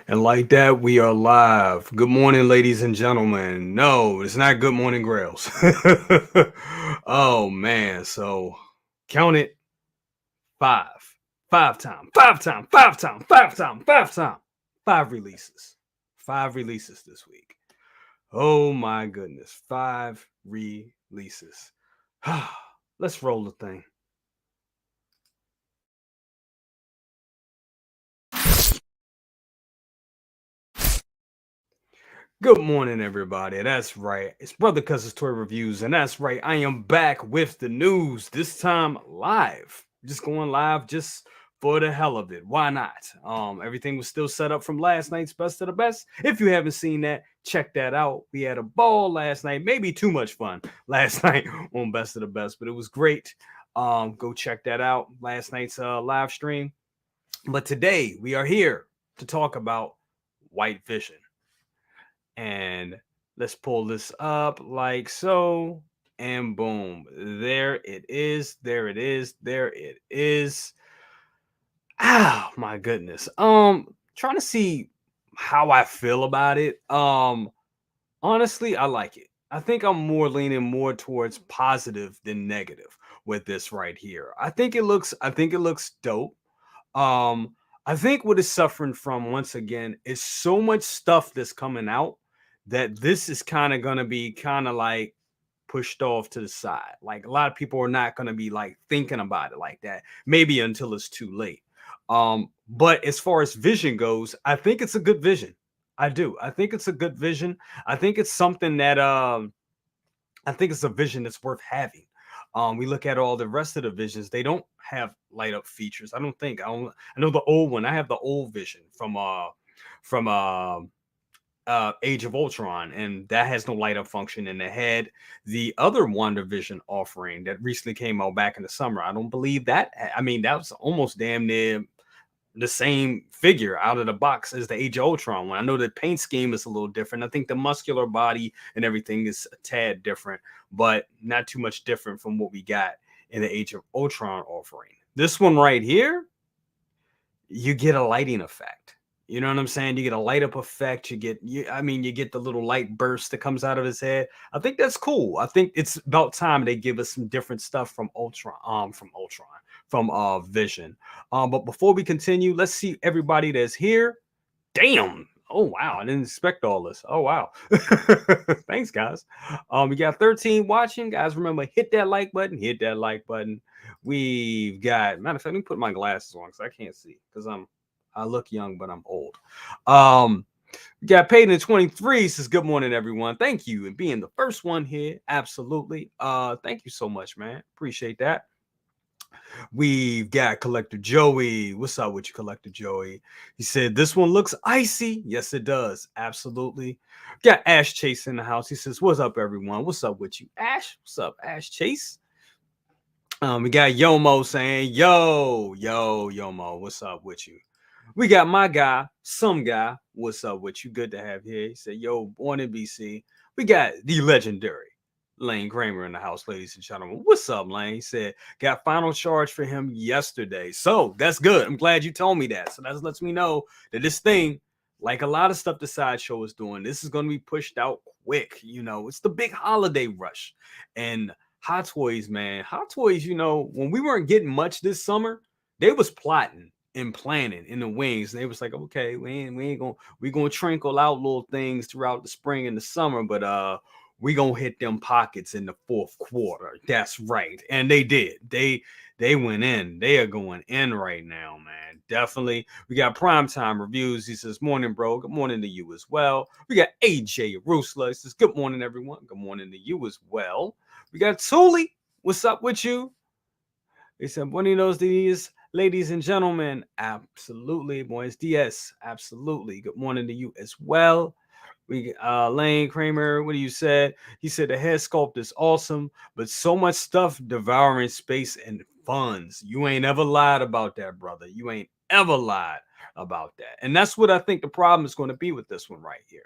And like that, we are live. Good morning, ladies and gentlemen. No, it's not good morning, Grails. Oh, man. So count it five. Five time, five time, five time, five time, five time. Five releases. Five releases this week. Oh, my goodness. Five releases. Let's roll the thing. Good morning, everybody. That's right. It's Brother Cuz's Toy Reviews, and that's right. I am back with the news. This time live. Just going live just for the hell of it. Why not? Everything was still set up from last night's Best of the Best. If you haven't seen that, check that out. We had a ball last night. Maybe too much fun last night on Best of the Best, but it was great. Go check that out. Last night's live stream. But today we are here to talk about White Vision. And let's pull this up like so. And boom, there it is. There it is. There it is. Ah, my goodness. Trying to see how I feel about it. Honestly, I like it. I think I'm more leaning more towards positive than negative with this right here. I think it looks dope. I think what it's suffering from once again is so much stuff that's coming out that this is kind of gonna be kind of like pushed off to the side. Like a lot of people are not gonna be like thinking about it like that, maybe until it's too late. But as far as vision goes, I think it's a good vision. I do. I think it's a good vision. I think it's something that I think it's a vision that's worth having. We look at all the rest of the visions; they don't have light up features. I don't think. I know the old one. I have the old vision from Age of Ultron, and that has no light up function. And it had the other WandaVision offering that recently came out back in the summer. I don't believe that. I mean, that was almost damn near the same figure out of the box as the Age of Ultron one. I know the paint scheme is a little different. I think the muscular body and everything is a tad different, but not too much different from what we got in the Age of Ultron offering. This one right here, you get a lighting effect. You know what I'm saying? You get a light up effect. You get the little light burst that comes out of his head. I think that's cool. I think it's about time they give us some different stuff from Vision. But before we continue, let's see everybody that's here. Damn. Oh wow, I didn't expect all this. Oh wow. Thanks, guys. We got 13 watching. Guys, remember, hit that like button, hit that like button. We've got, matter of fact, let me put my glasses on because I can't see because I look young, but I'm old. We got Peyton at 23 says, good morning, everyone. Thank you and being the first one here. Absolutely. Thank you so much, man. Appreciate that. We've got Collector Joey. What's up with you, Collector Joey? He said, this one looks icy. Yes, it does. Absolutely. Got Ash Chase in the house. He says, what's up, everyone? What's up with you, Ash? What's up, Ash Chase? We got Yomo saying, Yomo, what's up with you? We got my guy, some guy. What's up with you? Good to have you here. He said, yo, born in BC. We got the legendary Lane Kramer in the house, ladies and gentlemen. What's up, Lane? He said, got final charge for him yesterday. So that's good. I'm glad you told me that. So that lets me know that this thing, like a lot of stuff the Sideshow is doing, this is going to be pushed out quick. You know, it's the big holiday rush. And Hot Toys, man, Hot Toys, you know, when we weren't getting much this summer, they was plotting and planning in the wings. And they was like, okay, we gonna trinkle out little things throughout the spring and the summer, but we gonna hit them pockets in the fourth quarter. That's right. And they did. They went in. They are going in right now, man. Definitely. We got primetime reviews. He says, morning, bro. Good morning to you as well. We got AJ Rusla. He says, good morning, everyone. Good morning to you as well. We got Tully. What's up with you? He said, buenos dias, ladies and gentlemen. Absolutely. Buenos dias. Absolutely. Good morning to you as well. We Lane Kramer, what do you said? He said the head sculpt is awesome, but so much stuff devouring space and funds. You ain't ever lied about that, brother. You ain't ever lied about that. And that's what I think the problem is going to be with this one right here.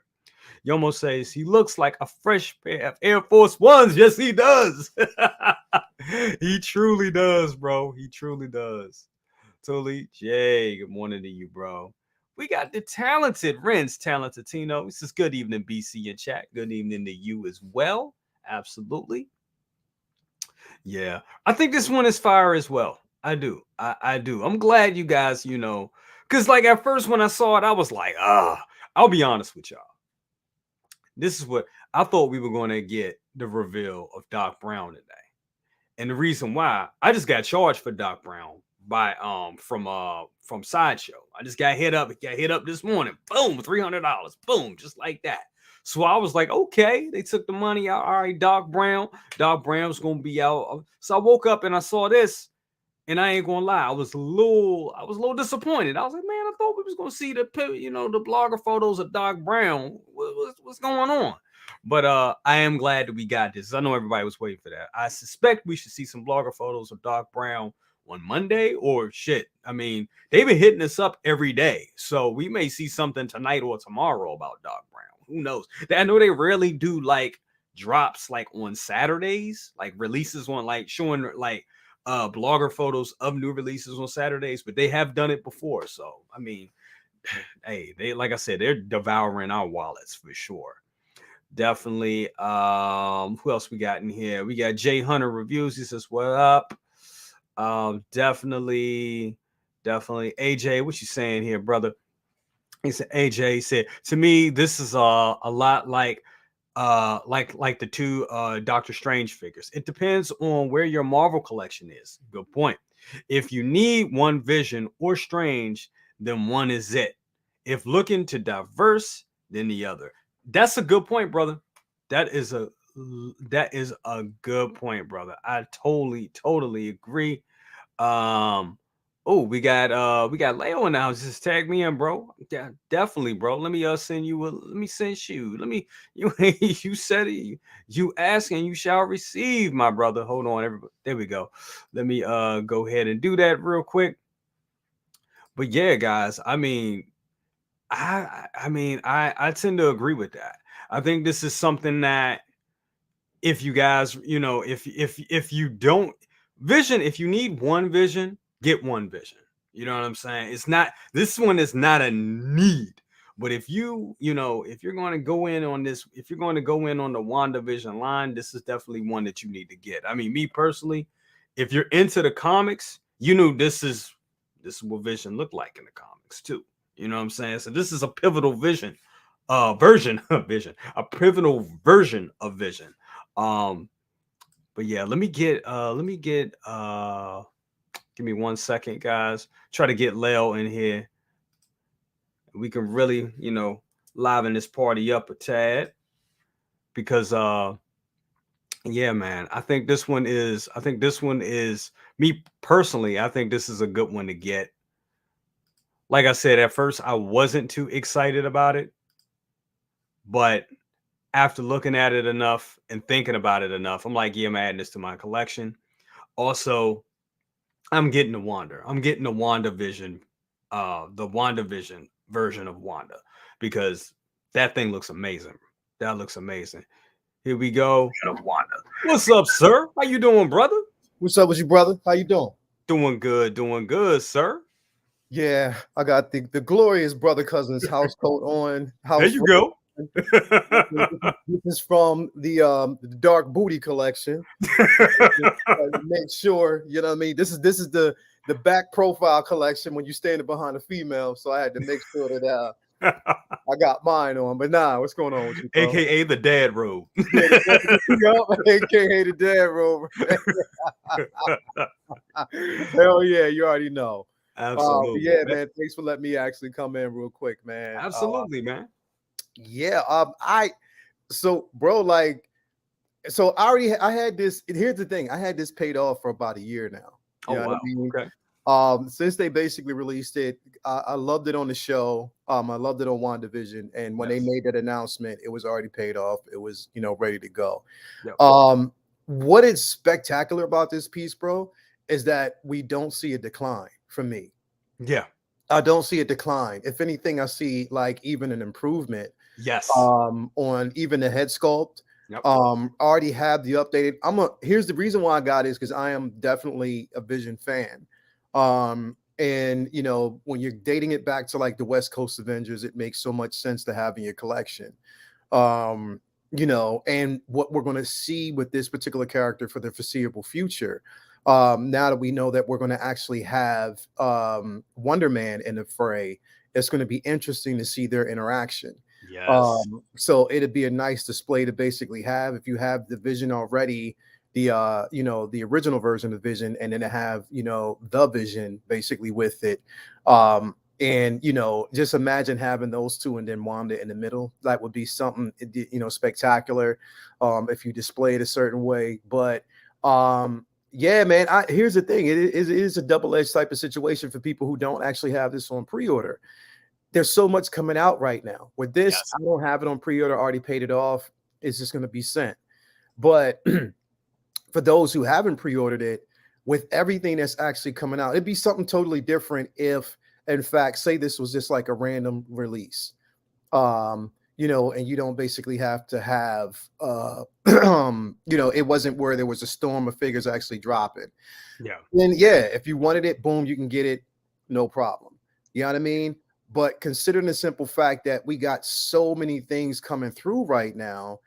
Yomo says he looks like a fresh pair of Air Force Ones. Yes, he does. He truly does, bro. He truly does. Tully J, good morning to you, bro. We got the talented Renz, talented Tino. This is good evening, BC in chat. Good evening to you as well. Absolutely. Yeah. I think this one is fire as well. I do. I do. I'm glad you guys, because like at first when I saw it, I was like, I'll be honest with y'all. This is what I thought we were going to get the reveal of Doc Brown today. And the reason why I just got charged for Doc Brown by from Sideshow. I just got hit up this morning. Boom, $300. Boom, just like that. So I was like, okay, they took the money out. All right, Doc Brown. Doc Brown's gonna be out. So I woke up and I saw this, and I ain't gonna lie, I was a little disappointed. I was like, man, I thought we was gonna see the blogger photos of Doc Brown. What's going on? But I am glad that we got this. I know everybody was waiting for that. I suspect we should see some blogger photos of Doc Brown on Monday or shit. I mean, they've been hitting us up every day. So we may see something tonight or tomorrow about Doc Brown. Who knows? I know they rarely do like drops like on Saturdays, like releases on like showing like blogger photos of new releases on Saturdays, but they have done it before. So I mean, hey, they like I said, they're devouring our wallets for sure. Definitely. Who else we got in here? We got Jay Hunter reviews. He says, "What up?" Definitely. AJ, what you saying here, brother? He said, AJ said, to me, this is a lot like the two Doctor Strange figures. It depends on where your Marvel collection is. Good point. If you need one Vision or Strange, then one is it. If looking to diverse, then the other. That's a good point, brother. That is a good point, brother. I totally agree. Oh, we got Leo in the house. Just tag me in, bro. Yeah, definitely, bro. Let me send you let me you said it. You ask and you shall receive, my brother. Hold on, everybody. There we go. Let me go ahead and do that real quick. But yeah, guys, I mean, I tend to agree with that. I think this is something that if you guys, if you don't Vision, if you need one Vision, get one Vision. You know what I'm saying? It's not this one is not a need. But if if you're going to go in on this, if you're going to go in on the WandaVision line, this is definitely one that you need to get. I mean, me personally, if you're into the comics, this is what Vision looked like in the comics too. You know what I'm saying? So this is a pivotal version of Vision, a pivotal version of Vision. But yeah, let me get give me 1 second, guys. Try to get Leo in here. We can really, liven this party up a tad because yeah, man. I think this one is me personally, I think this is a good one to get. Like I said, at first I wasn't too excited about it, but after looking at it enough and thinking about it enough, I'm like, yeah, I'm adding this to my collection. Also, I'm getting I'm getting the WandaVision, the WandaVision version of Wanda because that thing looks amazing. That looks amazing. Here we go. Wanda. What's up, sir? How you doing, brother? What's up with you, brother? How you doing? Doing good, sir. Yeah, I got the glorious brother cousin's house coat on. There you go. This is from the Dark Booty collection. Make sure you know what I mean. This is the back profile collection when you're standing behind a female. So I had to make sure that I got mine on. But nah, what's going on with you, bro? AKA the dad robe. AKA the dad robe. Hell yeah, you already know. Absolutely. Yeah, man. Thanks for letting me actually come in real quick, man. Absolutely, man. Yeah. So bro, like, so I had this. Here's the thing. I had this paid off for about a year now. You know wow. what I mean? Okay. Since they basically released it, I loved it on the show. I loved it on WandaVision, and when they made that announcement, it was already paid off. It was, ready to go. Yep. What is spectacular about this piece, bro, is that we don't see a decline from me. Yeah. I don't see a decline. If anything, I see like even an improvement. Yes. On even the head sculpt. Yep. Already have the updated. Here's the reason why I got it is because I am definitely a Vision fan. And you know, when you're dating it back to like the West Coast Avengers, it makes so much sense to have in your collection. um you know, and what we're going to see with this particular character for the foreseeable future, now that we know that we're going to actually have Wonder Man in the fray, it's going to be interesting to see their interaction. Yes. So it'd be a nice display to basically have if you have the Vision already, the you know, the original version of Vision, and then to have, you know, the Vision basically with it. And you know, just imagine having those two and then Wanda in the middle. That would be something, you know, spectacular, if you display it a certain way. But yeah, man, here's the thing: it is a double-edged type of situation for people who don't actually have this on pre-order. There's so much coming out right now. With this, Yes. I don't have it on pre-order, already paid it off. It's just going to be sent. But for those who haven't pre-ordered it, with everything that's actually coming out, it'd be something totally different if, in fact, say this was just like a random release. You know, and you don't basically have to have you know, it wasn't where there was a storm of figures actually dropping. Yeah. Then yeah, if you wanted it, boom, you can get it, no problem. You know what I mean? But considering the simple fact that we got so many things coming through right now,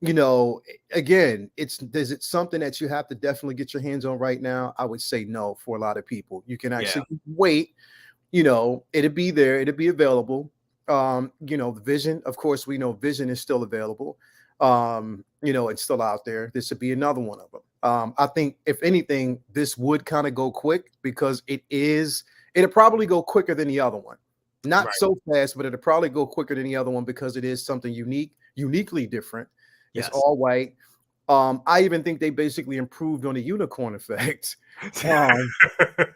you know, again, is it something that you have to definitely get your hands on right now? I would say no for a lot of people. You can Yeah. actually wait, you know, it'll be there, it'll be available. You know, the Vision, of course, we know Vision is still available. You know, it's still out there. This would be another one of them. I think if anything, this would kind of go quick because it'll probably go quicker than the other one. Not Right. so fast, but it'll probably go quicker than the other one because it is something uniquely different. It's Yes. all white. I even think they basically improved on the unicorn effect. Um,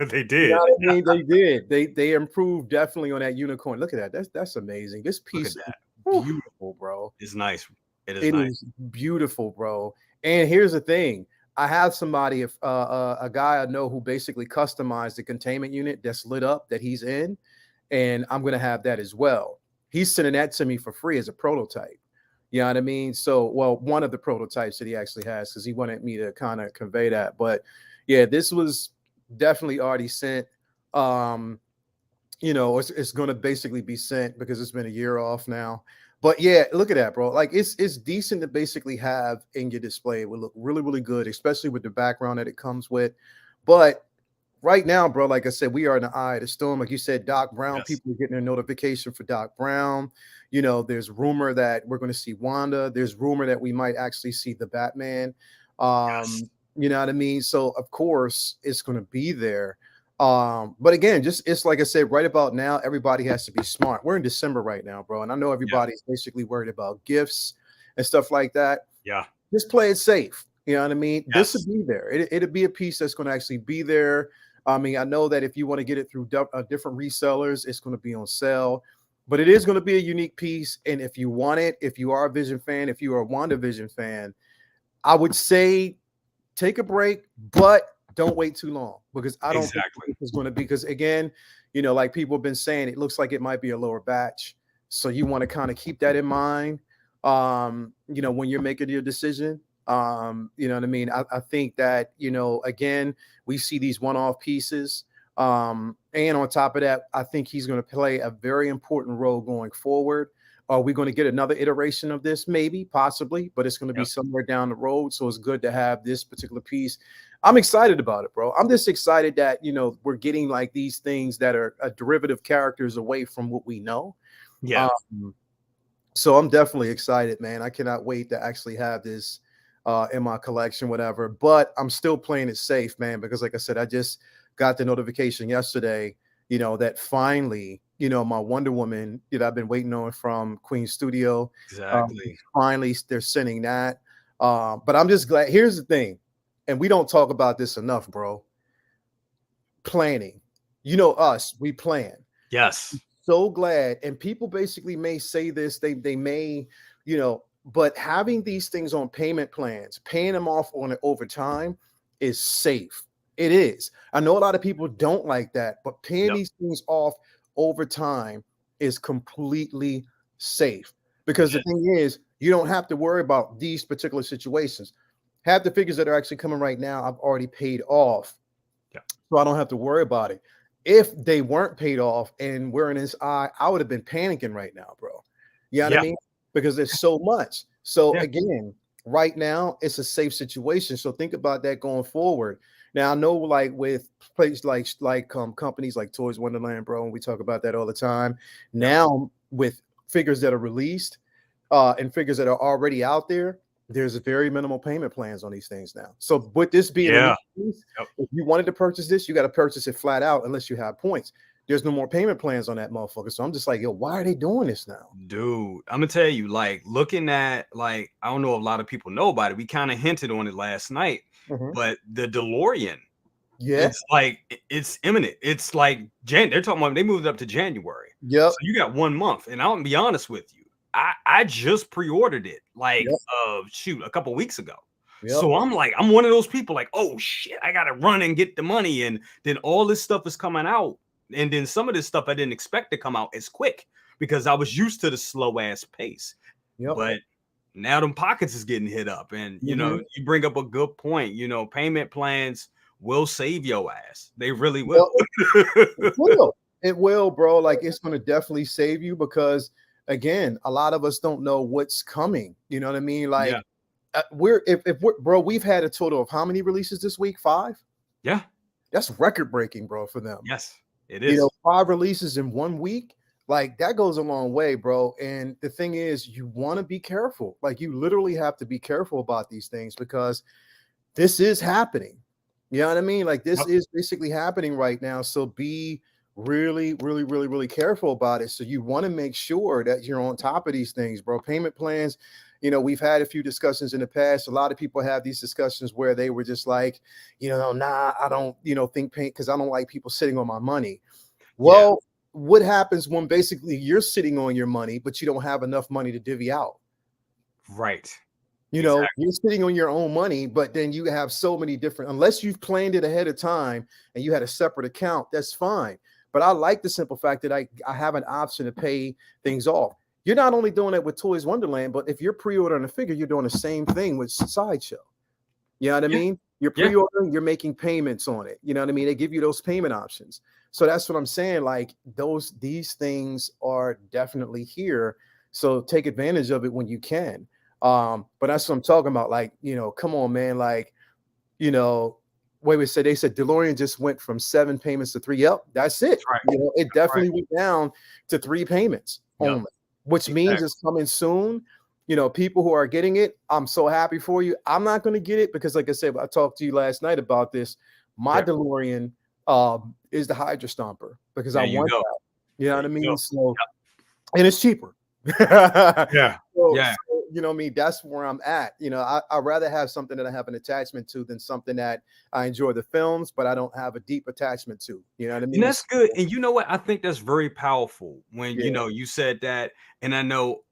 They you know did. what I mean? They did. They improved definitely on that unicorn. Look at that. That's amazing. This Look at piece is that. Whew. beautiful, bro. It's nice. It is It nice. is beautiful, bro. And here's the thing. I have somebody, if a guy I know who basically customized the containment unit that's lit up that he's in, and I'm gonna have that as well. He's sending that to me for free as a prototype. You know what I mean? So, well, one of the prototypes that he actually has, because he wanted me to kind of convey that. But yeah, this was definitely already sent. Um, you know, it's going to basically be sent because it's been a year off now. But yeah, look at that, bro. Like it's decent to basically have in your display. It would look really, really good, especially with the background that it comes with. But right now, bro, like I said, we are in the eye of the storm. Like you said, Doc Brown, Yes. people are getting their notification for Doc Brown. You know, there's rumor that we're going to see Wanda. There's rumor that we might actually see the Batman. Yes. You know what I mean? So of course it's going to be there. But again, just it's like I said, right about now, everybody has to be smart. We're in December right now, bro, and I know Yeah. everybody's basically worried about gifts and stuff like that. Yeah. Just play it safe. You know what I mean? This Yes. would be there. It'll be a piece that's going to actually be there. I mean, I know that if you want to get it through different resellers, it's going to be on sale, but it is going to be a unique piece. And if you want it, if you are a Vision fan, if you are a WandaVision fan, I would say take a break, but don't wait too long because I don't think Exactly. it's going to be because again, you know, like people have been saying, it looks like it might be a lower batch. So you want to kind of keep that in mind. You know, when you're making your decision. You know what I mean? I think that, you know, again, we see these one-off pieces. And on top of that, I think he's going to play a very important role going forward. Are we going to get another iteration of this? Maybe, possibly, but it's going to be Yep. somewhere down the road. So it's good to have this particular piece. I'm excited about it, bro. I'm just excited that, you know, we're getting like these things that are derivative characters away from what we know. Yeah. Um, so I'm definitely excited, man. I cannot wait to actually have this in my collection, whatever. But I'm still playing it safe, man, because like I said, I just got the notification yesterday, you know, that finally, you know, my Wonder Woman that I've been waiting on from Queen Studio, Exactly. finally they're sending that. But I'm just glad. Here's the thing, and we don't talk about this enough, bro. Planning. You know us, we plan. Yes. So glad, and people basically may say this, they may, you know, but having these things on payment plans, paying them off on it over time is safe. It is. I know a lot of people don't like that, but paying Yep. these things off over time is completely safe because the Yes. thing is, you don't have to worry about these particular situations. Half the figures that are actually coming right now, I've already paid off, Yeah. so I don't have to worry about it. if they weren't paid off and we're in his eye, I would have been panicking right now, bro. You know what I Yeah. mean? Because there's so much. So Yeah. again, right now it's a safe situation. So think about that going forward. Now I know, like with places like companies like Toys Wonderland, bro, and we talk about that all the time. Yep. Now with figures that are released, and figures that are already out there, there's very minimal payment plans on these things now. So with this being a new Yeah. release, Yep. if you wanted to purchase this, you got to purchase it flat out unless you have points. There's no more payment plans on that motherfucker. So I'm just like, yo, why are they doing this now? Dude, I'm gonna tell you, like looking at like I don't know if a lot of people know about it. We kind of hinted on it last night, Mhm. but the DeLorean, Yeah. it's like it's imminent. It's like they're talking about they moved it up to January. Yep. So you got 1 month. And I'll be honest with you. I just pre-ordered it like Yep. a couple weeks ago. Yep. So I'm like, I'm one of those people like, oh shit, I gotta run and get the money. And then all this stuff is coming out. And then some of this stuff I didn't expect to come out as quick because I was used to the slow ass pace. Yep. But now them pockets is getting hit up. And you know, Mhm. you bring up a good point. You know, payment plans will save your ass. They really will. Well, it will. It will, bro. Like it's going to definitely save you because, again, a lot of us don't know what's coming. You know what I mean? Yeah. Like if we're, bro, we've had a total of how many releases this week? 5. Yeah. That's record breaking, bro, for them. Yes, it You is. know, 5 releases in 1 week, like that goes a long way, bro. And the thing is, you want to be careful. Like you literally have to be careful about these things because this is happening. You know what I mean? Like this Yep. is basically happening right now. So be really, really, really, really careful about it. So you want to make sure that you're on top of these things, bro. Payment plans. You know, we've had a few discussions in the past. A lot of people have these discussions where they were just like, nah, I don't, think pay because I don't like people sitting on my money. Yeah. Well, what happens when basically you're sitting on your money, but you don't have enough money to divvy out? Right. You know, Exactly. you're sitting on your own money, but then you have so many different, unless you've planned it ahead of time and you had a separate account, that's fine. But I like the simple fact that I have an option to pay things off. You're not only doing it with Toys Wonderland, but if you're pre-ordering a figure, you're doing the same thing with Sideshow. You know what I Yeah. mean? You're Yeah. pre-ordering, you're making payments on it. You know what I mean? They give you those payment options. So that's what I'm saying. Like these things are definitely here. So take advantage of it when you can. But that's what I'm talking about. Like, come on, man. Like, you know, wait, they said DeLorean just went from 7 payments to 3. Yep, that's it. That's right. It That's right. definitely went down to 3 payments Yep. only, which means Exactly. it's coming soon. People who are getting it, I'm so happy for you. I'm not going to get it because, like I said, I talked to you last night about this. My Yeah. DeLorean is the Hydra Stomper because I There you want go. that. You know There what I you go. mean? So, and it's cheaper. Yeah. So, Yeah. you know what I mean? That's where I'm at. I'd rather have something that I have an attachment to than something that I enjoy the films, but I don't have a deep attachment to. You know what I And mean? that's good. And you know what? I think that's very powerful when Yeah. you said that. And I know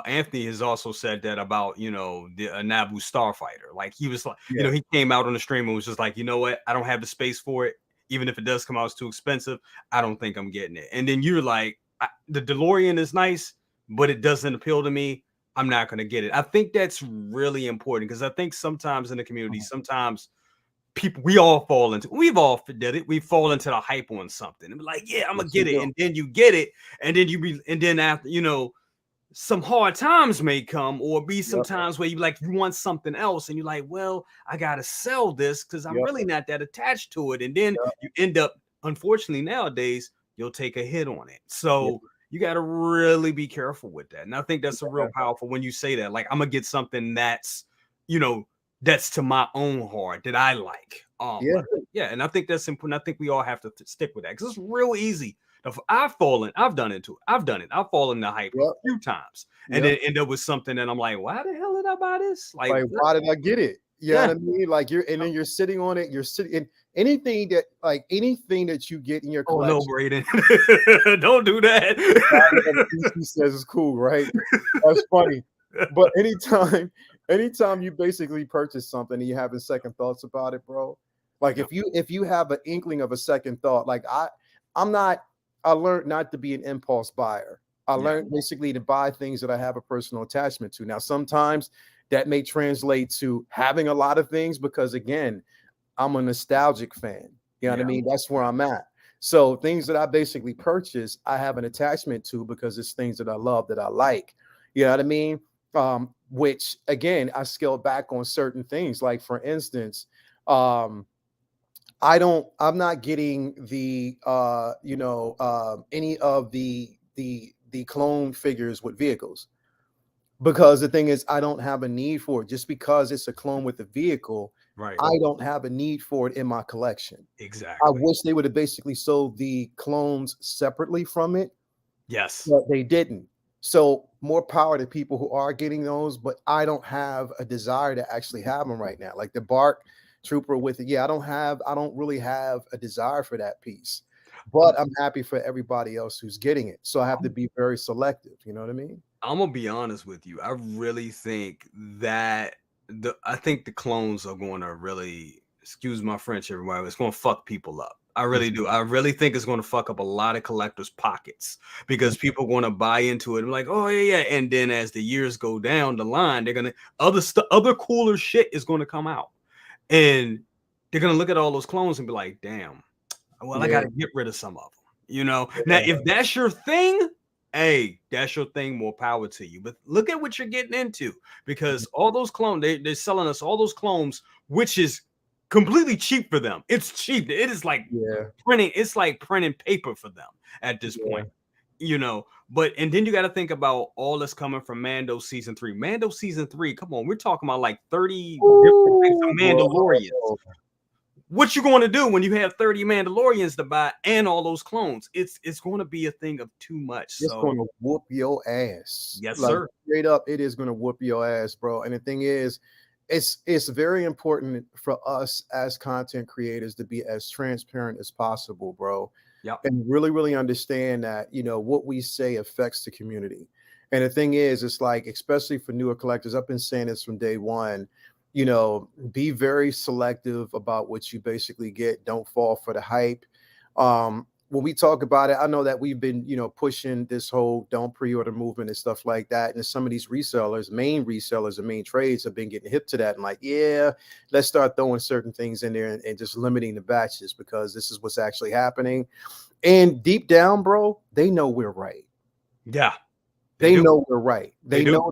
Anthony has also said that about the Naboo starfighter. Like he was like, Yeah. he came out on the stream and was just like, you know what? I don't have the space for it. Even if it does come out, it's too expensive. I don't think I'm getting it. And then you're like, the DeLorean is nice, but it doesn't appeal to me. I'm not going to get it. I think that's really important because I think sometimes in the community, Mhm. sometimes we've all did it. We fall into the hype on something and be like, yeah, I'm gonna Yes, we get it. do. And then you get it, and then after, some hard times may come or be some Yep. times where you want something else and you're like, well, I gotta sell this because I'm Yep. really not that attached to it. And then Yep. you end up, unfortunately, nowadays, you'll take a hit on it. Yep. So you got to really be careful with that. And I think that's a real Yeah. powerful when you say that. Like, I'm gonna get something you know, that's to my own heart that I like. Yeah. Yeah, and I think that's important. I think we all have to stick with that because it's real easy. I've done it too. I've done it. I've fallen in the hype a Yep. few times and Yep. then end up with something that I'm like, why the hell did I buy this? Like, Like, why did I get it? You know yeah. what I mean? Like and then you're sitting on it. You're sitting in anything that you get in your Oh no, collection. Braden, don't do that. He says it's cool, right? That's funny. But anytime you basically purchase something and you having second thoughts about it, bro. Like Yep. if you have an inkling of a second thought, like I'm not. I learned not to be an impulse buyer. I Yeah. learned basically to buy things that I have a personal attachment to. Now, sometimes that may translate to having a lot of things because again, I'm a nostalgic fan. You know what I Yeah. mean? That's where I'm at. So things that I basically purchase, I have an attachment to because it's things that I love, that I like. You know what I mean? Which again, I scaled back on certain things. Like for instance, um, I'm not getting the any of the clone figures with vehicles, because the thing is I don't have a need for it. Just because it's a clone with a vehicle, Right. I don't have a need for it in my collection. I Exactly. wish they would have basically sold the clones separately from it, Yes. but they didn't. So more power to people who are getting those, but I don't have a desire to actually have them right now. Like the Bark Trooper with it. Yeah, I don't really have a desire for that piece. I'm, But I'm happy for everybody else who's getting it. So I have to be very selective. You know what I mean? I'm gonna be honest with you. I really think that I think the clones are going to really, excuse my French, everybody. It's going to fuck people up. I really do. I really think it's going to fuck up a lot of collectors' pockets because people are going to buy into it and like, oh yeah, yeah. And then as the years go down the line, they're gonna other cooler shit is going to come out, and they're gonna look at all those clones and be like, damn. Well, I got Yeah. to get rid of some of them. You know. Now, if that's your thing, hey, that's your thing. More power to you. But look at what you're getting into, because all those clones, they're selling us all those clones, which is completely cheap for them. It's cheap. It is like Yeah. printing. It's like printing paper for them at this Yeah. point. You know, but and then you got to think about all that's coming from Mando season 3. Mando season 3. Come on, we're talking about like 30 different types Ooh, of bro. Mandalorians. What you going to do when you have 30 Mandalorians to buy and all those clones? It's going to be a thing of too much. It's So gonna whoop your ass. yes, Like sir. straight up, it is gonna whoop your ass, bro. And the thing is, it's very important for us as content creators to be as transparent as possible, bro. Yep. And really, really understand that, what we say affects the community. And the thing is, it's like, especially for newer collectors, I've been saying this from day one, be very selective about what you basically get. Don't fall for the hype. When we talk about it, I know that we've been, pushing this whole don't pre-order movement and stuff like that. And some of these main resellers and main trades have been getting hip to that and like, yeah, let's start throwing certain things in there and just limiting the batches because this is what's actually happening. And deep down, bro, they know we're right. Yeah. They do. know we're right. They They do. know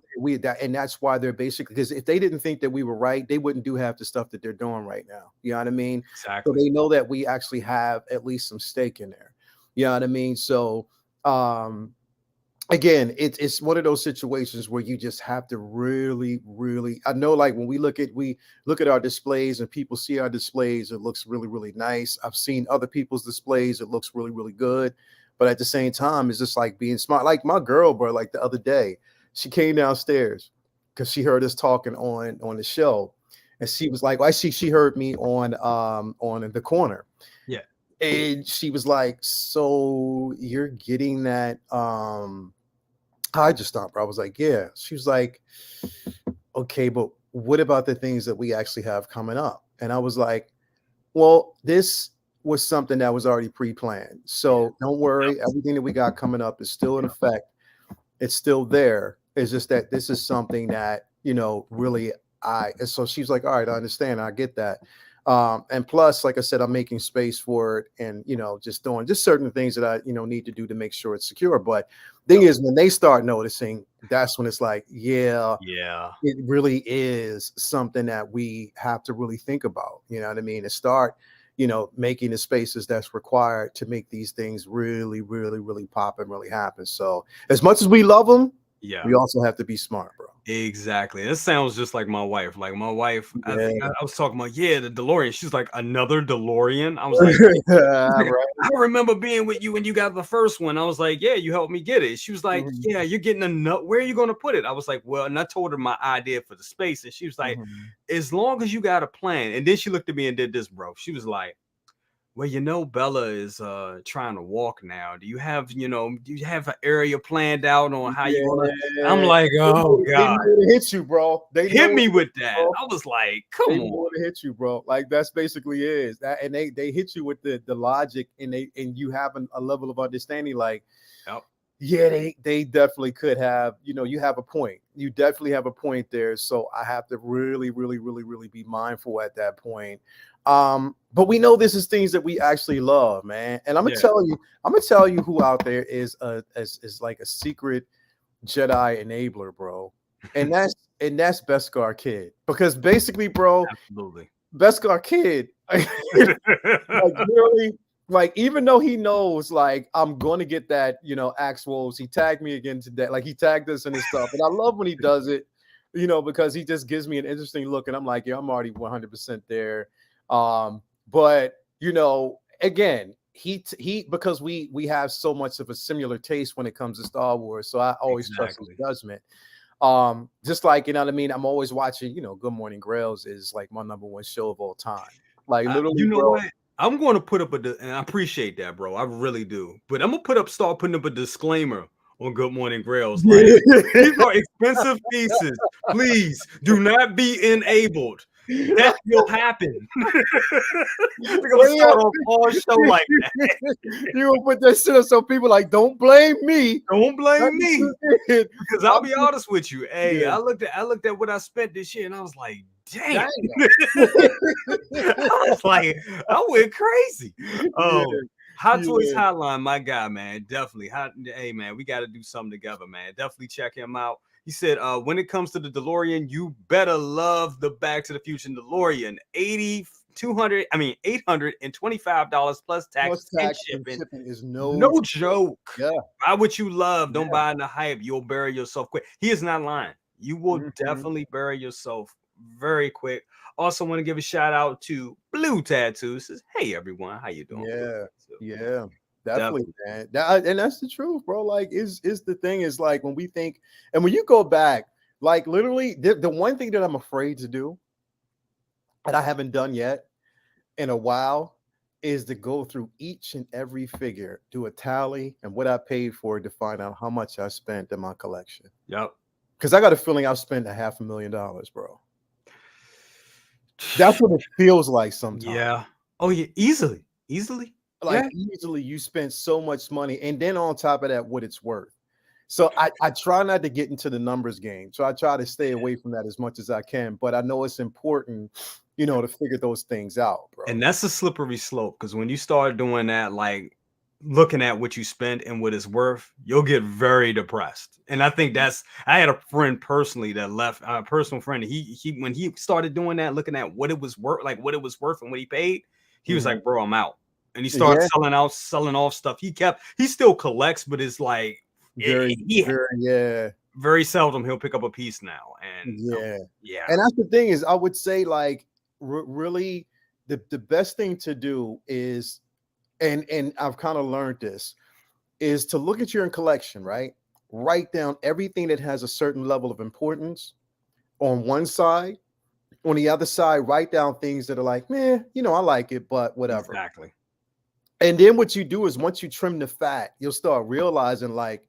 and that's why they're basically, because if they didn't think that we were right, they wouldn't do half the stuff that they're doing right now. You know what I mean? So Exactly. they know that we actually have at least some stake in there. You know what I mean? So again, it's one of those situations where you just have to really, really. I know, like when we look at our displays and people see our displays, it looks really, really nice. I've seen other people's displays, it looks really, really good. But at the same time, it's just like being smart. Like my girl, bro, like the other day, she came downstairs because she heard us talking on the show. And she was like, well, she heard me on the corner. Yeah. And she was like, so you're getting that Hydra Stomper? I was like, yeah. She was like, okay, but what about the things that we actually have coming up? And I was like, well, this was something that was already pre-planned. So don't worry. Everything that we got coming up is still in effect. It's still there. It's just that this is something that, really and so she's like, all right, I understand. I get that. And plus, like I said, I'm making space for it and, just doing just certain things that I, need to do to make sure it's secure. But thing is, when they start noticing, that's when it's like, yeah, Yeah. it really is something that we have to really think about. You know what I mean? And start, making the spaces that's required to make these things really, really, really pop and really happen. So as much as we love them, Yeah. we also have to be smart, bro. Exactly. This sounds just like my wife. Like my wife, I Yeah. think I was talking about, yeah, the DeLorean. She's like, another DeLorean. I was like, Right. I remember being with you when you got the first one. I was like, yeah, you helped me get it. She was like, Mhm. yeah, you're getting a nut. Where are you going to put it? I was like, well, and I told her my idea for the space. And she was like, Mhm. as long as you got a plan. And then she looked at me and did this, bro. She was like, well, Bella is trying to walk now. Do you have an area planned out on how you're gonna? I'm Yeah. like, oh They God, know where to hit you, bro. They know hit where me to hit with you, that. bro. I was like, They come know on. where to hit you, bro. Like that's basically is that, and they hit you with the logic, and you have a level of understanding. Like, Yep. Yeah, they definitely could have. You know, you have a point. You definitely have a point there. So I have to really, really, really, really be mindful at that point. But we know this is things that we actually love, man. And Yeah. I'm gonna tell you who out there is like a secret Jedi enabler, bro. And that's Beskar Kid. Because basically, bro, Absolutely. Beskar Kid, like literally, like even though he knows like I'm going to get that, Axe Wolves, he tagged me again today. Like he tagged us in his stuff, and I love when he does it, because he just gives me an interesting look, and I'm like, yeah, I'm already 100% there. But again, he because we have so much of a similar taste when it comes to Star Wars, so I always trust his Exactly. judgment. Just like, what I mean, I'm always watching, Good Morning Grails is like my number one show of all time. Like literally, You know bro. what? I'm going to put up and I appreciate that, bro. I really do. But I'm gonna start putting up a disclaimer on Good Morning Grails. Like, these are expensive pieces. Please do not be enabled. That will happen. We're gonna start off all show like that. You will put that shit up so people like, don't blame me. Don't blame me. Because I'll be I'm honest with you. Hey, Yeah. I looked at what I spent this year and I was like, damn. Dang. I was like, I went crazy. Oh, Hot Toys Yeah. Hotline, my guy, man. Definitely. Hey, man, we got to do something together, man. Definitely check him out. He said, when it comes to the DeLorean, you better love the Back to the Future DeLorean. $825 plus tax and shipping. Is No joke. Yeah. Buy what you love. Don't Yeah. buy in the hype. You'll bury yourself quick. He is not lying. You will Mhm. definitely bury yourself very quick. Also, want to give a shout out to Blue Tattoo. Says, hey everyone, how you doing? Yeah. Yeah. Definitely. Definitely, man. And that's the truth, bro. Like, is the thing is like when we think, and when you go back, like literally, the one thing that I'm afraid to do, and I haven't done yet in a while, is to go through each and every figure, do a tally, and what I paid for it to find out how much I spent in my collection. Yep. Because I got a feeling I've spent $500,000, bro. That's what it feels like sometimes. Yeah. Oh yeah. Easily. Easily. Like Yeah. easily you spend so much money, and then on top of that, what it's worth. So I try not to get into the numbers game. So I try to stay away from that as much as I can. But I know it's important, to figure those things out, bro. And that's a slippery slope because when you start doing that, like looking at what you spend and what it's worth, you'll get very depressed. And I think I had a friend personally that left, a personal friend. He when he started doing that, looking at what it was worth, like what it was worth and what he paid, he was like, bro, I'm out. And he started selling off stuff. He still collects, but it's like very seldom he'll pick up a piece now. And yeah. And that's the thing is, I would say like really the best thing to do is, and I've kind of learned this, is to look at your collection, right? Write down everything that has a certain level of importance on one side. On the other side, write down things that are like, man, I like it, but whatever. Exactly. And then what you do is once you trim the fat, you'll start realizing like,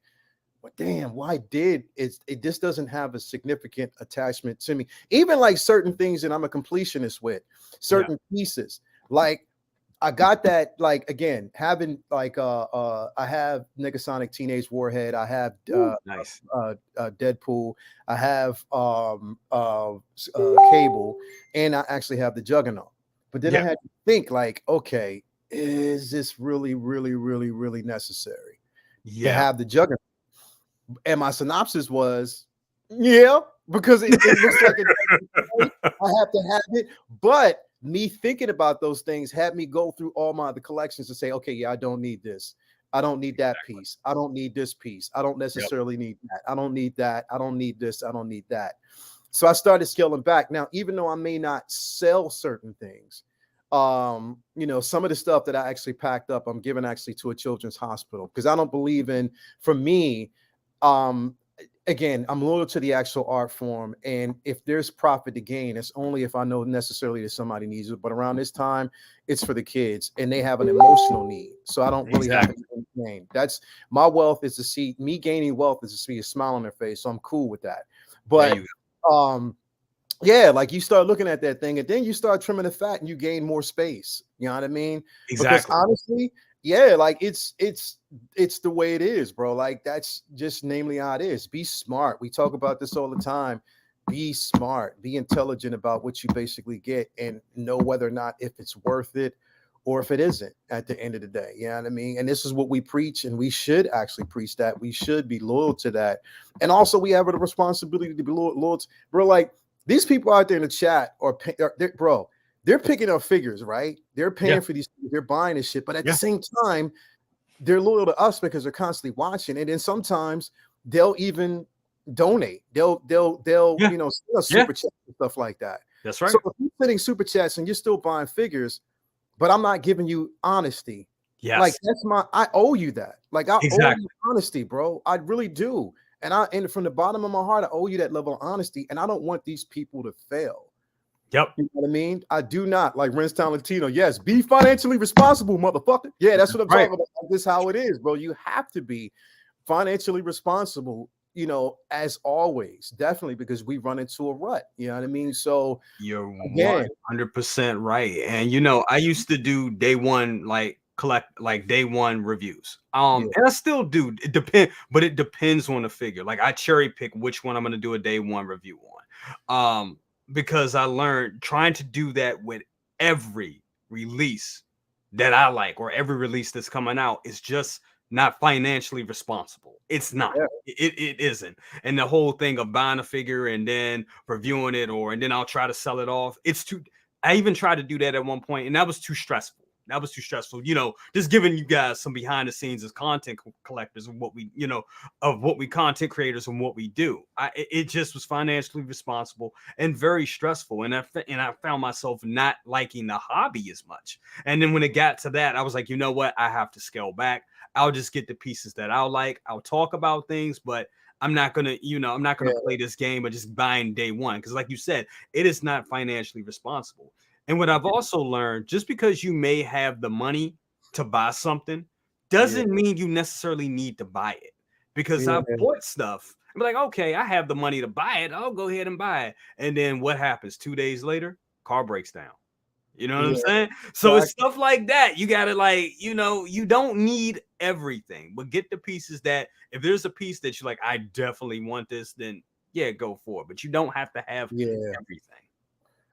well, damn, why did it just doesn't have a significant attachment to me. Even like certain things that I'm a completionist with, certain pieces. Like I got that, like again, having like I have Negasonic Teenage Warhead, I have nice. Deadpool, I have Cable, and I actually have the Juggernaut. But then I had to think like, okay, is this really, really, really, really necessary to have the Juggernaut? And my synopsis was, because it looks like I have to have it. But me thinking about those things had me go through all my other collections and say, okay, I don't need this. I don't need that piece. I don't need this piece. I don't necessarily need that. I don't need that. I don't need this. I don't need that. So I started scaling back. Now, even though I may not sell certain things, some of the stuff that I actually packed up, I'm giving actually to a children's hospital because I don't believe in, for me, again, I'm loyal to the actual art form. And if there's profit to gain, it's only if I know necessarily that somebody needs it. But around this time, it's for the kids and they have an emotional need. So I don't really have any gain. That's my wealth is to see me gaining wealth is to see a smile on their face. So I'm cool with that. But like you start looking at that thing and then you start trimming the fat and you gain more space. You know what I mean? Exactly. Because honestly, yeah, like it's the way it is, bro. Like that's just namely how it is. Be smart. We talk about this all the time. Be smart, be intelligent about what you basically get and know whether or not if it's worth it or if it isn't at the end of the day. You know what I mean? And this is what we preach, and we should actually preach that. We should be loyal to that. And also we have a responsibility to be loyal to, bro. Like these people out there in the chat bro, they're picking up figures, right? They're Yeah. paying for these, they're buying this shit, but at Yeah. the same time, they're loyal to us because they're constantly watching. And then sometimes they'll even donate. They'll Yeah. you know, send us Yeah. super chats and stuff like that. That's right. So if you're sending super chats and you're still buying figures, but I'm not giving you honesty, like Yes. that's I owe you that. Like I owe Exactly. you honesty, bro. I really do. And from the bottom of my heart, I owe you that level of honesty. And I don't want these people to fail. Yep. You know what I mean? I do not like Renstown Latino. Yes, be financially responsible, motherfucker. Yeah, that's what I'm Right. talking about. This is how it is, bro. You have to be financially responsible, you know, as always, definitely, because we run into a rut. You know what I mean? So You're again, 100% right. And you know, I used to do day one, like collect like day one reviews. yeah, And I still do. It but it depends on the figure. Like I cherry pick which one I'm gonna do a day one review on. Because I learned trying to do that with every release that I like or every release that's coming out is just not financially responsible. It's not. yeah, It isn't. And the whole thing of buying a figure and then reviewing it, and then I'll try to sell it off. It's too. I even tried to do that at one point, and that was too stressful. That was too stressful. You know, just giving you guys some behind the scenes as content collectors and what we, of what we content creators and what we do. It just was financially responsible and very stressful, and I found myself not liking the hobby as much. And then when it got to that, I was like, you know what, I have to scale back. I'll just get the pieces that I'll like. I'll talk about things, but I'm not gonna, I'm not gonna yeah, play this game of just buying day one because, like you said, it is not financially responsible. And what I've also learned, just because you may have the money to buy something, yeah, doesn't mean you necessarily need to buy it. Because yeah, I've bought stuff. I'm like, okay, I have the money to buy it. I'll go ahead and buy it. And then what happens? 2 days later, car breaks down. You know what I'm yeah. saying? So it's Exactly. stuff like that. You gotta like, you don't need everything, but get the pieces that if there's a piece that you're like, I definitely want this, then yeah, go for it. But you don't have to have Yeah. everything.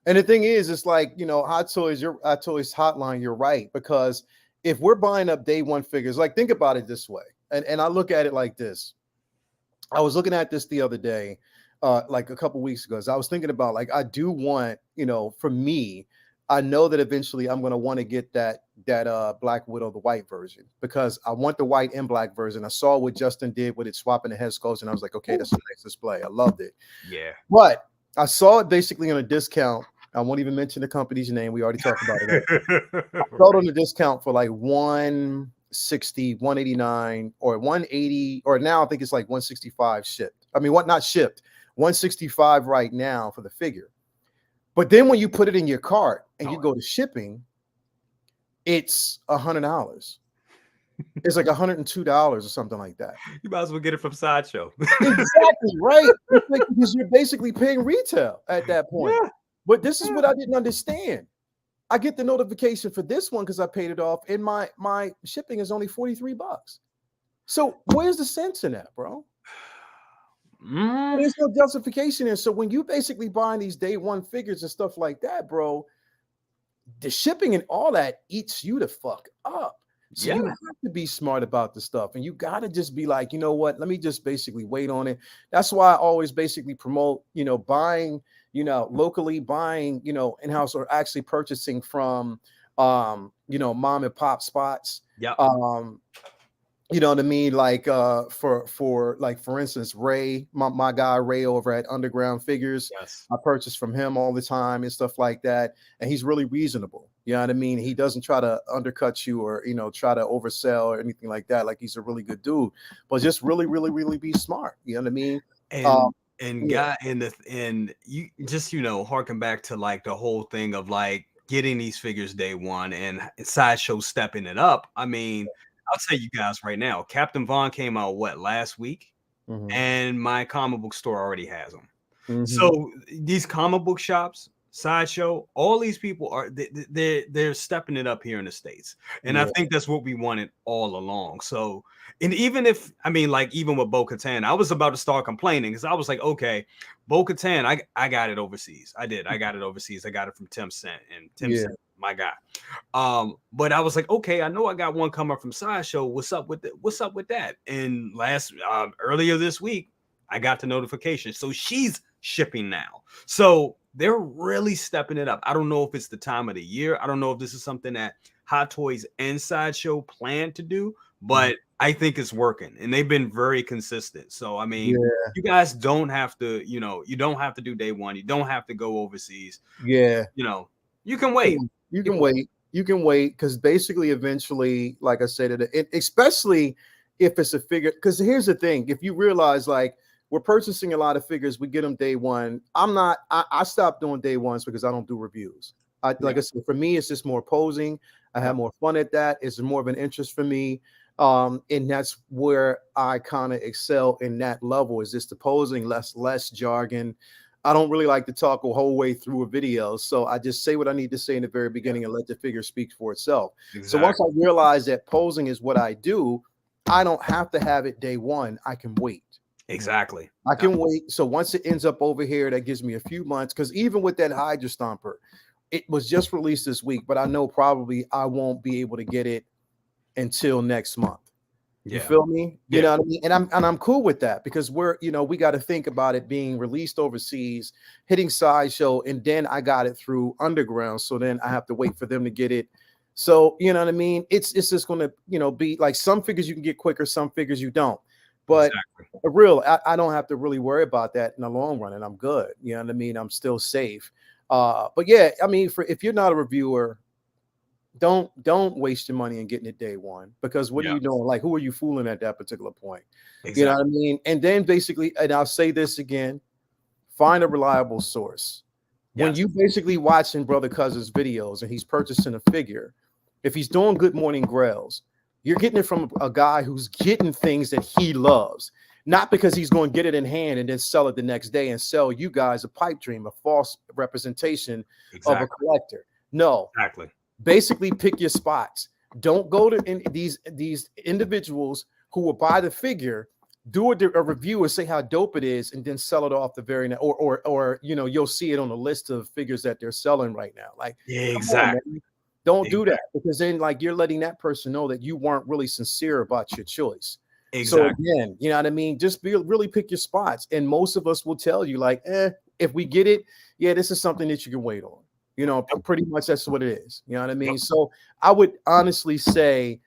And the thing is, it's like, you know, Hot Toys Hotline, you're right. Because if we're buying up day one figures, like think about it this way. And I look at it like this. I was looking at this the other day, like a couple weeks ago. As I was thinking about, like, I do want, you know, for me, I know that eventually I'm gonna want to get that Black Widow, the white version, because I want the white and black version. I saw what Justin did with it, swapping the head sculpts, and I was like, okay, that's a nice display. I loved it. Yeah. But I saw it basically on a discount. I won't even mention the company's name. We already talked about it. I sold on a discount for like 160, 189, or 180, or now I think it's like 165 shipped. I mean, what not shipped, 165 right now for the figure. But then when you put it in your cart and you go to shipping, it's $100. It's like $102 or something like that. You might as well get it from Sideshow. Exactly right. It's like, because you're basically paying retail at that point. Yeah. But this is what I didn't understand. I get the notification for this one because I paid it off, and my shipping is only $43. So where's the sense in that, bro? There's no justification in. So when you basically buying these day one figures and stuff like that, bro, the shipping and all that eats you the fuck up. So you Yeah. have to be smart about the stuff, and you got to just be like, you know what? Let me just basically wait on it. That's why I always basically promote, you know, buying, you know, locally, buying, you know, in-house, or actually purchasing from, you know, mom and pop spots. Yeah. You know what I mean? Like for like, for instance, Ray, my guy Ray over at Underground Figures. Yes. I purchase from him all the time and stuff like that. And he's really reasonable. You know what I mean? He doesn't try to undercut you or, you know, try to oversell or anything like that. Like, he's a really good dude, but just really, really, really be smart. You know what I mean? And Yeah, and you just, harken back to like the whole thing of like getting these figures day one and Sideshow stepping it up. I mean, I'll tell you guys right now, Captain Vaughn came out last week, mhm, and my comic book store already has them. mhm, So these comic book shops Sideshow, all these people are they're stepping it up here in the States. And I Yeah, think that's what we wanted all along. So, and even if I mean, like even with Bo-Katan, I was about to start complaining because I was like, okay, Bo-Katan, I got it overseas. I did. I got it overseas. I got it from Tim Cent, and Tim yeah, Cent, my guy. But I was like, okay, I know I got one coming from Sideshow. What's up with what's up with that? And earlier this week, I got the notification. So she's shipping now. So they're really stepping it up. I don't know if it's the time of the year. I don't know if this is something that Hot Toys and Sideshow plan to do, mhm, but I think it's working and they've been very consistent. So I mean, yeah, you guys don't have to, you don't have to do day one. You don't have to go overseas. yeah. You know, you can wait. You You can can wait. wait. You can wait because basically, eventually, like I said, especially if it's a figure. Because here's the thing: if you realize, like, we're purchasing a lot of figures, we get them day one. I'm not. I stopped doing day ones because I don't do reviews. Yeah. Like I said, for me, it's just more posing. I Yeah. have more fun at that. It's more of an interest for me. And that's where I kind of excel in that level is just the posing, less jargon. I don't really like to talk a whole way through a video. So I just say what I need to say in the very Yeah. beginning and let the figure speak for itself. So once I Exactly. realize that posing is what I do, I don't have to have it day one. I can wait. Exactly. I can wait. So once it ends up over here, that gives me a few months. Because even with that Hydra Stomper, it was just released this week, but I know probably I won't be able to get it until next month. You Yeah. feel me? You Yeah. know what I mean? And I'm cool with that because we got to think about it being released overseas, hitting Sideshow, and then I got it through Underground. So then I have to wait for them to get it. So you know what I mean? It's just gonna, be like some figures you can get quicker, some figures you don't. But Exactly. I don't have to really worry about that in the long run, and I'm good. You know what I mean? I'm still safe. But yeah, I mean, for if you're not a reviewer, don't waste your money in getting it day one because what are Yeah. you doing? Like, who are you fooling at that particular point? You know Exactly. what I mean? And then basically, and I'll say this again: find a reliable source. When Yes. you basically watching Brother Cousins videos and he's purchasing a figure, if he's doing Good Morning Grails, you're getting it from a guy who's getting things that he loves, not because he's going to get it in hand and then sell it the next day and sell you guys a pipe dream, a false representation of a Exactly. collector. No, Exactly. basically pick your spots. Don't go to these individuals who will buy the figure, do a review and say how dope it is, and then sell it off the very next, or you'll see it on a list of figures that they're selling right now. Like, Yeah. come on, Exactly. man. Don't do that Exactly. because then like you're letting that person know that you weren't really sincere about your choice. So Exactly. again, you know what I mean? Just really pick your spots. And most of us will tell you, like, if we get it, yeah, this is something that you can wait on. Yep. Pretty much that's what it is. You know what I Yep. mean? So I would honestly say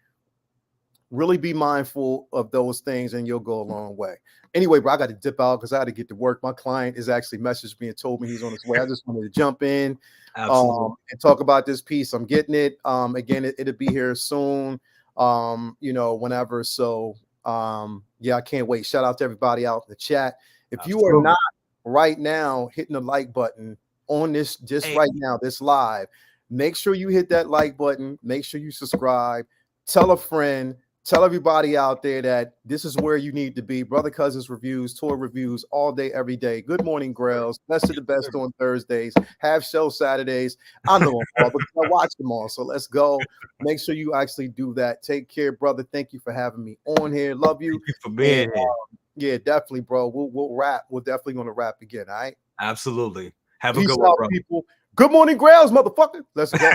really be mindful of those things and you'll go a long way. Anyway, bro, I got to dip out because I had to get to work. My client is actually messaged me and told me he's on his way. I just wanted to jump in Absolutely. and talk about this piece. I'm getting it. Again, it'll be here soon, whenever. So, yeah, I can't wait. Shout out to everybody out in the chat. If you are Absolutely. not right now hitting the like button on this, just Hey. right now, this live, make sure you hit that like button. Make sure you subscribe. Tell a friend. Tell everybody out there that this is where you need to be. Brother Cousins reviews, tour reviews all day, every day. Good morning, Grails. Best of the best on Thursdays. Have show Saturdays. I know them all, but I watch them all. So let's go. Make sure you actually do that. Take care, brother. Thank you for having me on here. Love you. Thank you for And being here. yeah, definitely, bro. We'll wrap. We're definitely gonna wrap again. All right. Absolutely. Have a Peace good one, out, bro. people. Good morning, Grails, motherfucker. Let's go.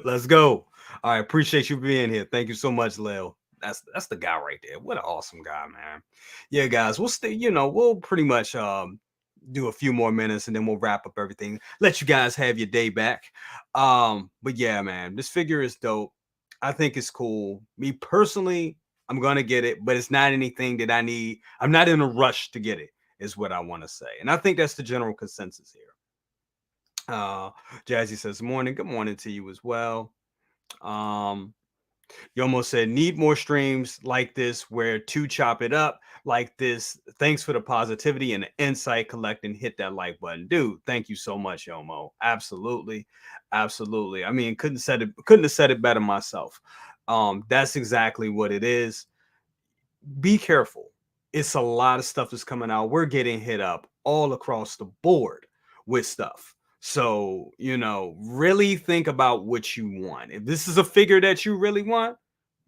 Let's go. All right, appreciate you being here. Thank you so much, Lil. That's the guy right there. What an awesome guy, man. Yeah, guys, we'll stay. We'll pretty much do a few more minutes and then we'll wrap up everything. Let you guys have your day back. But yeah, man, this figure is dope. I think it's cool. Me personally, I'm gonna get it, but it's not anything that I need. I'm not in a rush to get it. Is what I want to say, and I think that's the general consensus here. Uh, Jazzy says, "Morning, good morning to you as well." Um, you almost said, "Need more streams like this where to chop it up like this." Thanks for the positivity and the insight. Collect and hit that like button, dude. Thank you so much, Yomo. Absolutely, absolutely. I mean, couldn't have said it better myself. That's exactly what it is. Be careful. It's a lot of stuff that's coming out. We're getting hit up all across the board with stuff. So, really think about what you want. If this is a figure that you really want,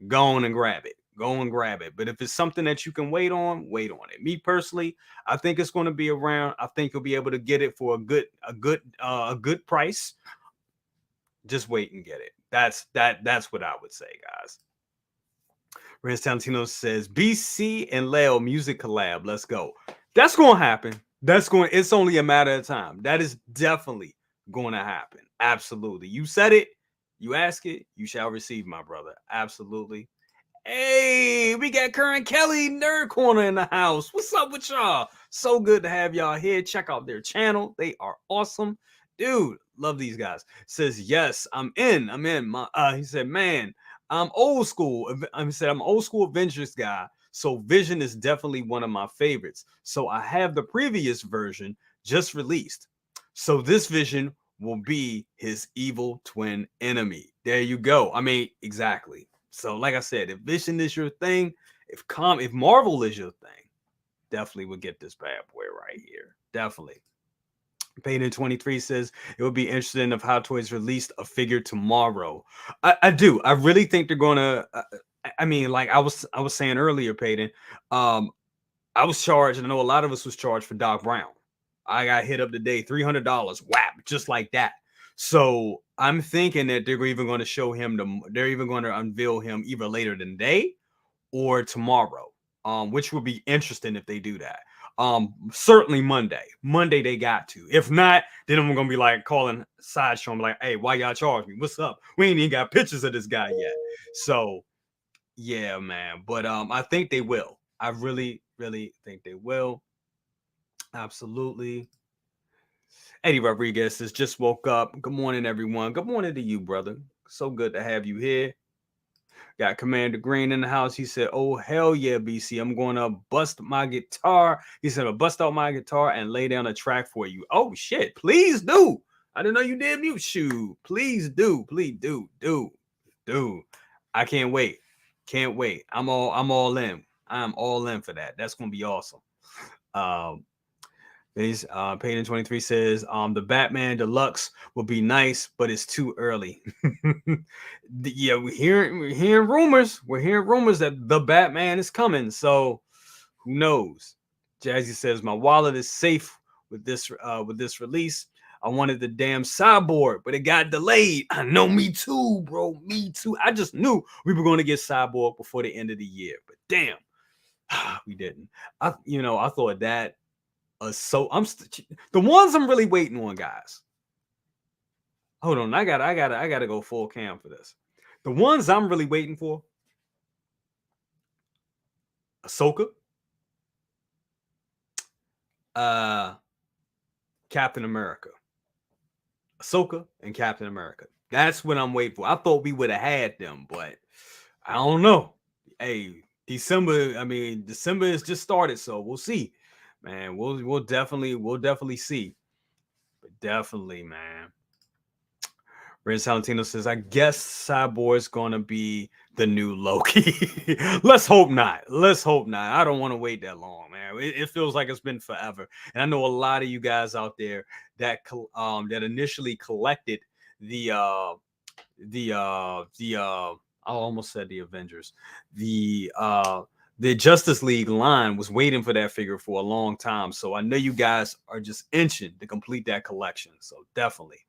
go on and grab it. Go and grab it. But if it's something that you can wait on it. Me personally, I think it's going to be around. I think you'll be able to get it for a good price. Just wait and get it. That's what I would say, guys. Renz Tarantino says BC and Leo music collab. Let's go. That's going to happen. It's only a matter of time. That is definitely going to happen. Absolutely. You said it. You ask it, you shall receive, my brother. Absolutely. Hey, we got Current Kelly Nerd Corner in the house. What's up with y'all? So good to have y'all here. Check out their channel. They are awesome. Dude, love these guys. Says, yes, I'm in. He said, man, I'm old school. He said, I'm an old school Avengers guy. So Vision is definitely one of my favorites. So I have the previous version just released. So this Vision will be his evil twin enemy. There you go. I mean, exactly. So, like I said, if Vision is your thing, if Marvel is your thing, definitely would get this bad boy right here. Definitely. Payton 23 says it would be interesting if Hot Toys released a figure tomorrow. I do. I really think they're gonna. I mean, like I was saying earlier, Payton. I was charged. I know a lot of us was charged for Doc Brown. I got hit up today, $300, whap, just like that. So I'm thinking that they're even going to show him they're even going to unveil him either later today or tomorrow, which would be interesting if they do that. Certainly Monday. Monday they got to. If not, then I'm gonna be like calling Sideshow. I'm like, hey, why y'all charge me? What's up? We ain't even got pictures of this guy yet. So yeah, man. But I think they will. I really, really think they will. Absolutely. Eddie Rodriguez says, just woke up. Good morning, everyone. Good morning to you, brother. So good to have you here. Got Commander Green in the house. He said, oh, hell yeah, BC. I'm going to bust my guitar. He said, I'll bust out my guitar and lay down a track for you. Oh, shit. Please do. I didn't know you did mute. Shoot. Please do. Please do. I can't wait. Can't wait. I'm all in. I'm all in for that. That's going to be awesome. Payton 23 says, the Batman Deluxe will be nice, but it's too early. Yeah, we're hearing rumors. We're hearing rumors that the Batman is coming. So who knows? Jazzy says, my wallet is safe with this release. I wanted the damn Cyborg, but it got delayed. I know, me too, bro. Me too. I just knew we were going to get Cyborg before the end of the year, but damn, we didn't. I thought that. So the ones I'm really waiting on, guys. Hold on, I gotta go full cam for this. The ones I'm really waiting for: Ahsoka, Captain America, Ahsoka, and Captain America. That's what I'm waiting for. I thought we would have had them, but I don't know. Hey, December has just started, so we'll see, man. We'll definitely see, but definitely, man. Renz Valentino says, I guess Cyborg's gonna be the new Loki. Let's hope not. I don't want to wait that long, man. It feels like it's been forever. And I know a lot of you guys out there that initially collected I almost said the Avengers. The Justice League line was waiting for that figure for a long time. So I know you guys are just inching to complete that collection. So definitely.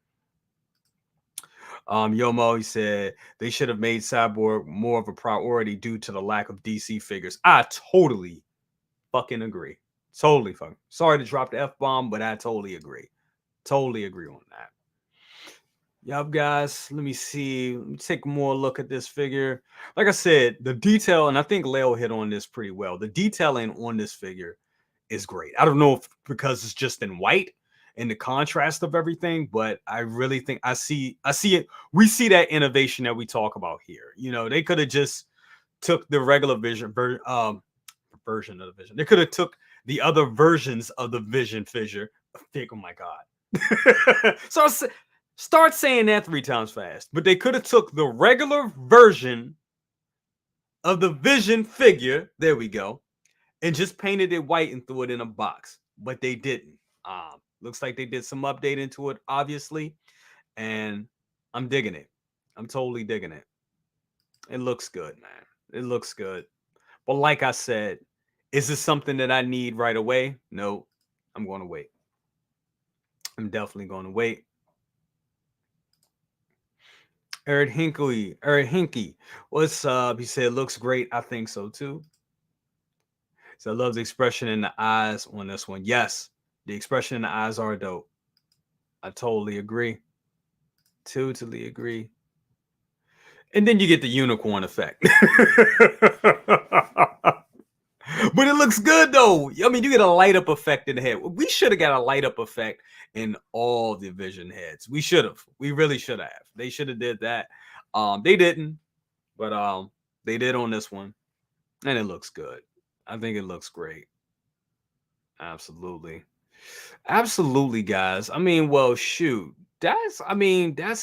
Yomo, he said they should have made Cyborg more of a priority due to the lack of DC figures. I totally fucking agree. Totally fucking. Sorry to drop the F-bomb, but I totally agree. Totally agree on that. Yup, guys. Let me see. Let me take more look at this figure. Like I said, the detail, and I think Leo hit on this pretty well. The detailing on this figure is great. I don't know if because it's just in white and the contrast of everything, but I really think I see it. We see that innovation that we talk about here. They could have just took the regular version of the Vision. They could have took the other versions of the Vision figure. Oh my god! So start saying that 3 times fast. But they could have took the regular version of the Vision figure. There we go. And just painted it white and threw it in a box, but they didn't. Looks like they did some update into it, obviously, and I'm digging it. I'm totally digging it. It looks good, man. It looks good. But like I said, is this something that I need right away? No, I'm going to wait. I'm definitely going to wait. Eric Hinky, what's up? He said, looks great. I think so too. So I love the expression in the eyes on this one. Yes, the expression in the eyes are dope. I totally agree. Totally agree. And then you get the unicorn effect. But it looks good though. I mean, you get a light up effect in the head. We should have got a light up effect in all the Vision heads. We should have. We really should have. They should have did that. They didn't, but they did on this one, and it looks good. I think it looks great. Absolutely. Absolutely, guys. I mean, well, shoot. That's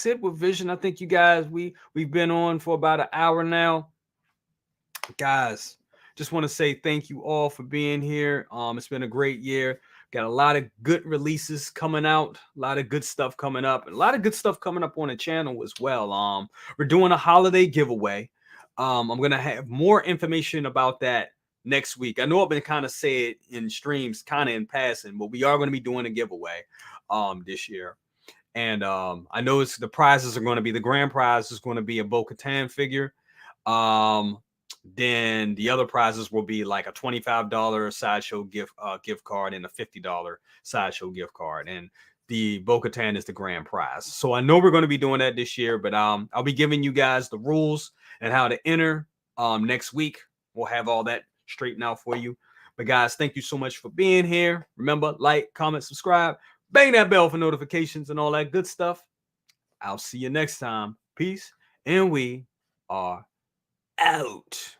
it with Vision. I think you guys we've been on for about an hour now. Guys, just want to say thank you all for being here. It's been a great year. Got a lot of good releases coming out, a lot of good stuff coming up, and a lot of good stuff coming up on the channel as well. We're doing a holiday giveaway. I'm gonna have more information about that next week. I know I've been kind of say it in streams, kind of in passing, but we are going to be doing a giveaway this year. And I know it's the prizes are going to be the grand prize is going to be a Bo-Katan figure. Then the other prizes will be like a $25 sideshow gift card and a $50 sideshow gift card. And the Bo-Katan is the grand prize. So I know we're going to be doing that this year, but I'll be giving you guys the rules and how to enter next week. We'll have all that straightened out for you. But guys, thank you so much for being here. Remember, like, comment, subscribe, bang that bell for notifications and all that good stuff. I'll see you next time. Peace. And we are out.